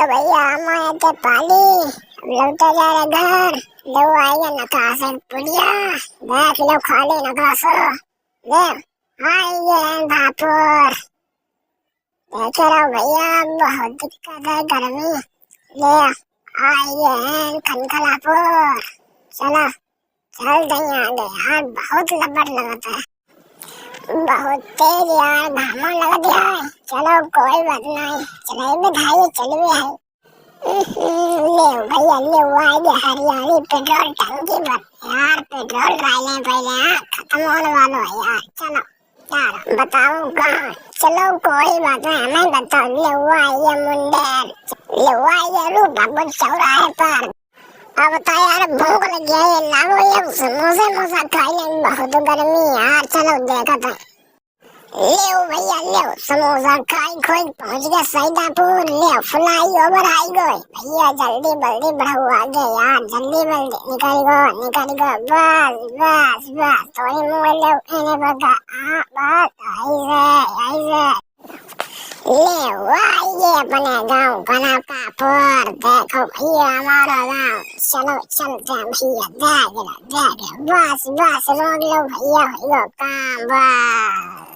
भैया मैं ते पाली लौटा जा रहा घर लो आएगा नकाश पुड़िया देख लो खाली नकाश ले आइए भापुर देख रहा भैया बहुत दिक्कत है गर्मी ले आइए खनखलापुर चलो चल दे आगे यार बहुत लपट लगता है बहुत तेज यार घामा लग गया है चलो कोई बात नहीं चले बधाई चल भी है ले भैया ले आगे हरियाली पेट्रोल टंकी पर यार पेट्रोल डालने पहले खत्म होने वाला है यार चलो यार बताओ कहाँ चलो कोई बात नहीं हमें बताओ ले आइए मुंडेर ले आइए रूप बाबू चौराहे पर अब बता यार भूख लग गया है लाओ ये समोसा खाई लेंगे बहुत गर्मी यार चलो देखा था ले भैया ले समोसा खाई खोई पहुंच गया सैदापुर ले फ्लाई ओवर आई गई भैया जल्दी जल्दी बढ़ो आगे यार जल्दी निकल गो बस थोड़ी मुँह ले इन्हें बगा बस ऐसे ले आइए अपने गाँव कनकापुर देखो भैया हमारा गाँव चलो चलते हैं भैया देख लो बस रोक लो भैया काम बस।